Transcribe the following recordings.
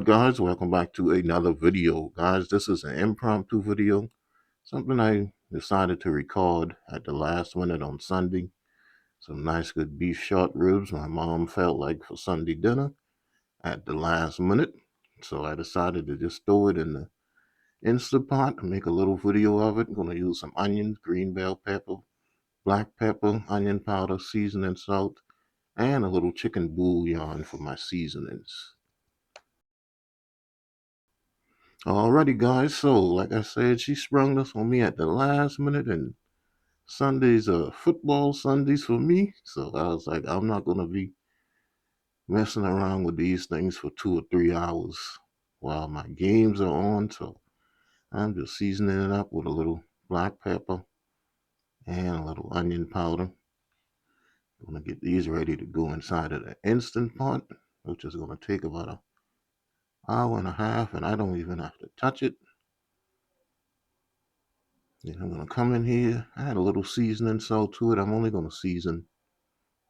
guys, welcome back to another video. Guys, this is an impromptu video, something I decided to record at the last minute on Sunday. Some nice good beef short ribs my mom felt like for Sunday dinner at the last minute. So I decided to just throw it in the Instant Pot and make a little video of it. I'm going to use some onions, green bell pepper, black pepper, onion powder, seasoning salt, and a little chicken bouillon for my seasonings. Alrighty, guys. So, like I said, she sprung this on me at the last minute, and Sundays are football Sundays for me. So I was like, I'm not gonna be messing around with these things for 2 or 3 hours while my games are on. So I'm just seasoning it up with a little black pepper and a little onion powder. Gonna get these ready to go inside of the Instant Pot, which is gonna take about an hour and a half, and I don't even have to touch it. Then I'm going to come in here. I had a little seasoning salt to it. I'm only going to season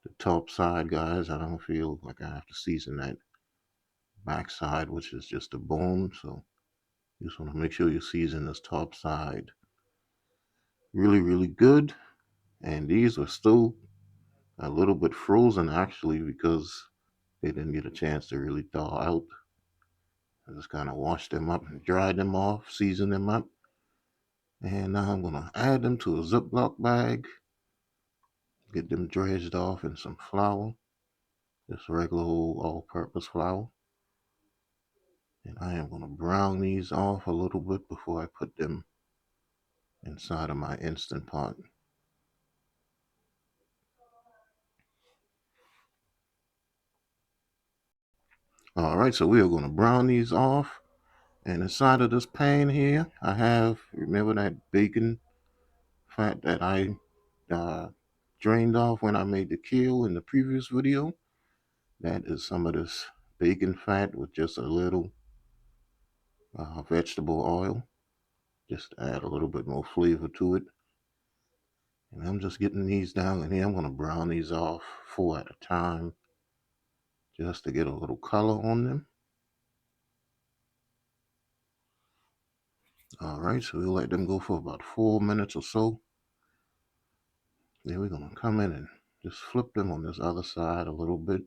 the top side, guys. I don't feel like I have to season that back side, which is just a bone. So you just want to make sure you season this top side really, really good. And these are still a little bit frozen, actually, because they didn't get a chance to really thaw out. I just kind of washed them up and dried them off, seasoned them up. And now I'm going to add them to a Ziploc bag, get them dredged off in some flour. Just regular old all-purpose flour. And I am going to brown these off a little bit before I put them inside of my Instant Pot. Alright, so we are going to brown these off. And inside of this pan here, I have, remember that bacon fat that I drained off when I made the kale in the previous video? That is some of this bacon fat with just a little vegetable oil. Just to add a little bit more flavor to it. And I'm just getting these down in here. I'm going to brown these off 4 at a time just to get a little color on them. Alright, so we'll let them go for about 4 minutes or so. Then we're going to come in and just flip them on this other side a little bit.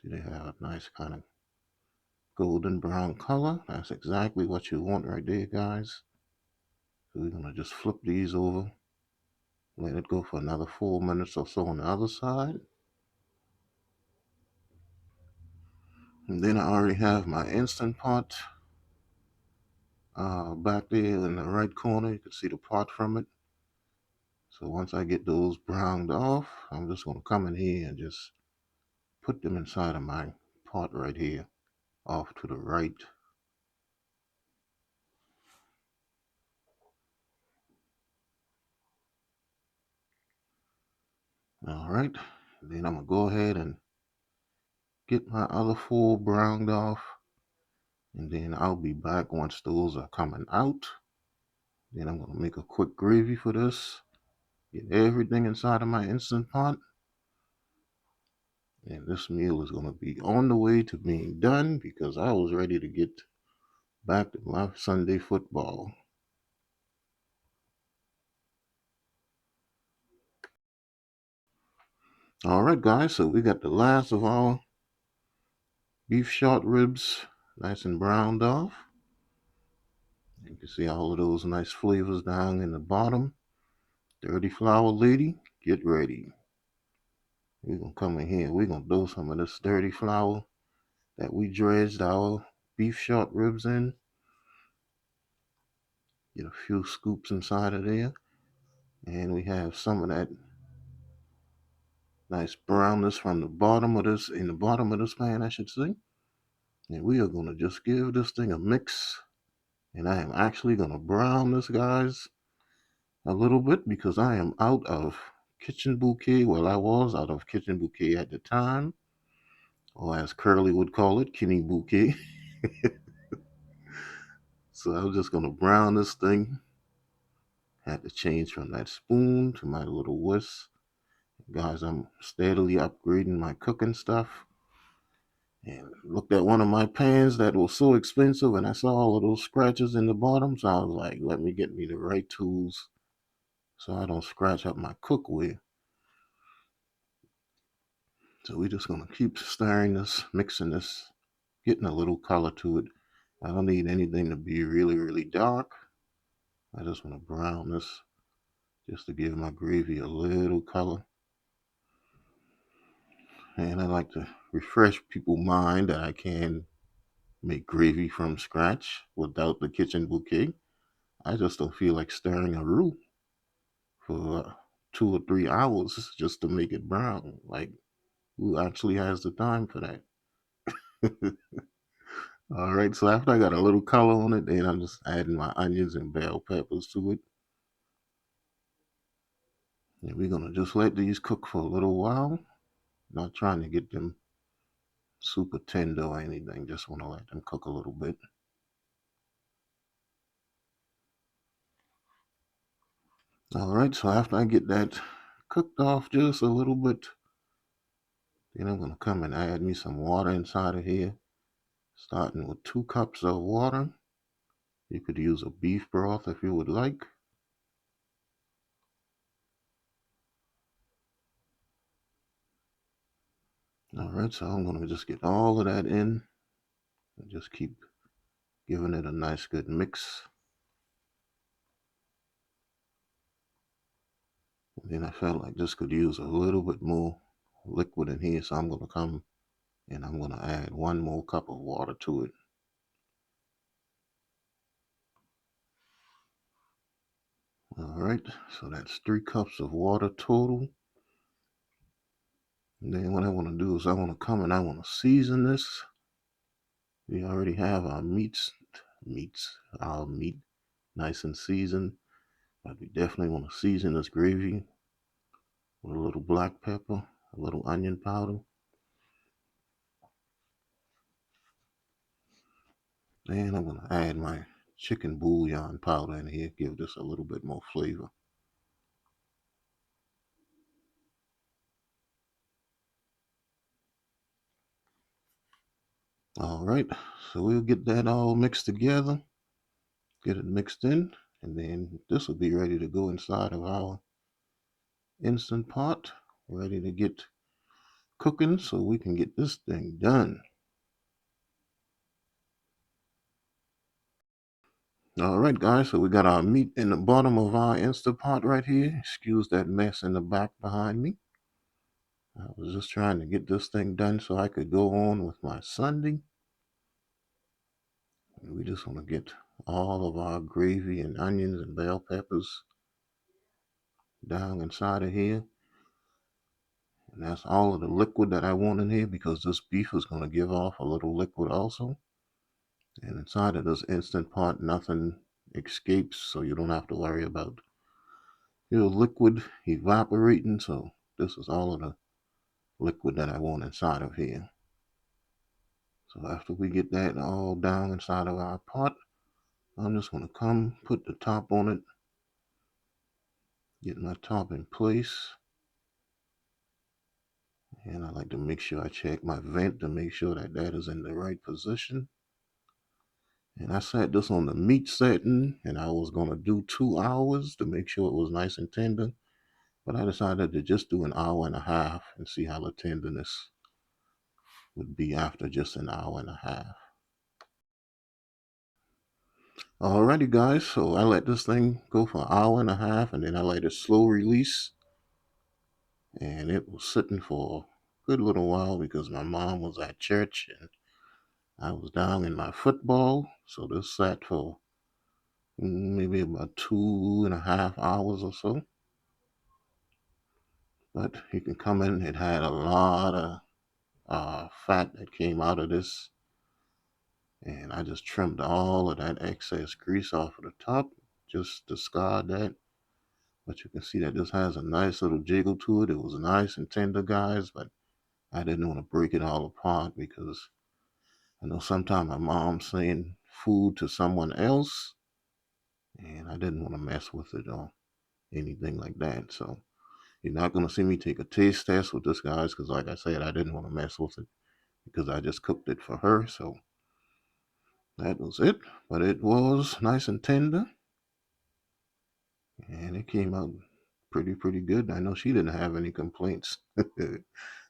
See, they have a nice kind of golden brown color. That's exactly what you want right there, guys. So we're going to just flip these over. Let it go for another 4 minutes or so on the other side. And then I already have my Instant Pot back there in the right corner. You can see the pot from it. So once I get those browned off, I'm just going to come in here and just put them inside of my pot right here, off to the right. All right, then I'm going to go ahead and get my other 4 browned off, and then I'll be back once those are coming out. Then I'm going to make a quick gravy for this, get everything inside of my Instant Pot. And this meal is going to be on the way to being done because I was ready to get back to my Sunday football. Alright guys, so we got the last of our beef short ribs nice and browned off. You can see all of those nice flavors down in the bottom. Dirty flour lady, get ready. We're going to come in here, we're going to throw some of this dirty flour that we dredged our beef short ribs in. Get a few scoops inside of there. And we have some of that nice brownness from the bottom of this, in the bottom of this pan, I should say. And we are going to just give this thing a mix. And I am actually going to brown this, guys, a little bit because I am out of Kitchen Bouquet. Well, I was out of Kitchen Bouquet at the time, or as Curly would call it, Kenny Bouquet. So I'm just going to brown this thing. Had to change from that spoon to my little whisk. Guys, I'm steadily upgrading my cooking stuff. And looked at one of my pans that was so expensive, and I saw all of those scratches in the bottom. So I was like, let me get me the right tools so I don't scratch up my cookware. So we're just gonna keep stirring this, mixing this, getting a little color to it. I don't need anything to be really, really dark. I just want to brown this just to give my gravy a little color. And I like to refresh people's mind that I can make gravy from scratch without the kitchen bouquet. I just don't feel like stirring a roux for 2 or 3 hours just to make it brown. Like, who actually has the time for that? All right, so after I got a little color on it, then I'm just adding my onions and bell peppers to it. And we're gonna just let these cook for a little while. Not trying to get them super tender or anything, just want to let them cook a little bit. All right, so after I get that cooked off just a little bit, then I'm gonna come and add me some water inside of here, starting with 2 cups of water. You could use a beef broth if you would like. All right, so I'm gonna just get all of that in and just keep giving it a nice good mix. And then I felt like this could use a little bit more liquid in here, so I'm gonna come and I'm gonna add 1 more cup of water to it. All right, so that's 3 cups of water total. And then what I want to do is I want to come and I want to season this. We already have our our meat nice and seasoned, but we definitely want to season this gravy with a little black pepper, a little onion powder. And I'm going to add my chicken bouillon powder in here, give this a little bit more flavor. All right, so we'll get that all mixed together, get it mixed in, and then this will be ready to go inside of our Instant Pot, ready to get cooking so we can get this thing done. All right, guys, so we got our meat in the bottom of our Instant Pot right here. Excuse that mess in the back behind me. I was just trying to get this thing done so I could go on with my Sunday. And we just want to get all of our gravy and onions and bell peppers down inside of here. And that's all of the liquid that I want in here because this beef is going to give off a little liquid also. And inside of this Instant Pot, nothing escapes, so you don't have to worry about your liquid evaporating. So this is all of the liquid that I want inside of here. So after we get that all down inside of our pot, I'm just going to come put the top on it, get my top in place. And I like to make sure I check my vent to make sure that that is in the right position. And I set this on the meat setting, and I was going to do 2 hours to make sure it was nice and tender. But I decided to just do an hour and a half and see how the tenderness would be after just an hour and a half. Alrighty, guys, so I let this thing go for an hour and a half, and then I let it slow release. And it was sitting for a good little while because my mom was at church and I was down in my football. So this sat for maybe about 2.5 hours or so. But you can come in, it had a lot of fat that came out of this. And I just trimmed all of that excess grease off of the top, just discard that. But you can see that this has a nice little jiggle to it. It was nice and tender, guys, but I didn't want to break it all apart because I know sometimes my mom's saying food to someone else, and I didn't want to mess with it or anything like that. So you're not going to see me take a taste test with this, guys, because like I said, I didn't want to mess with it because I just cooked it for her. So that was it. But it was nice and tender, and it came out pretty good. I know she didn't have any complaints.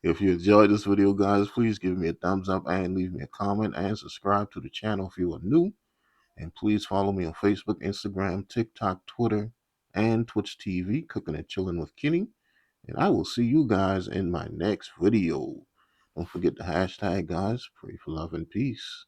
If you enjoyed this video, guys, please give me a thumbs up and leave me a comment and subscribe to the channel if you are new. And please follow me on Facebook, Instagram, TikTok, Twitter, and Twitch TV, Cooking and Chilling with Kenny. And I will see you guys in my next video. Don't forget the hashtag, guys. Pray for love and peace.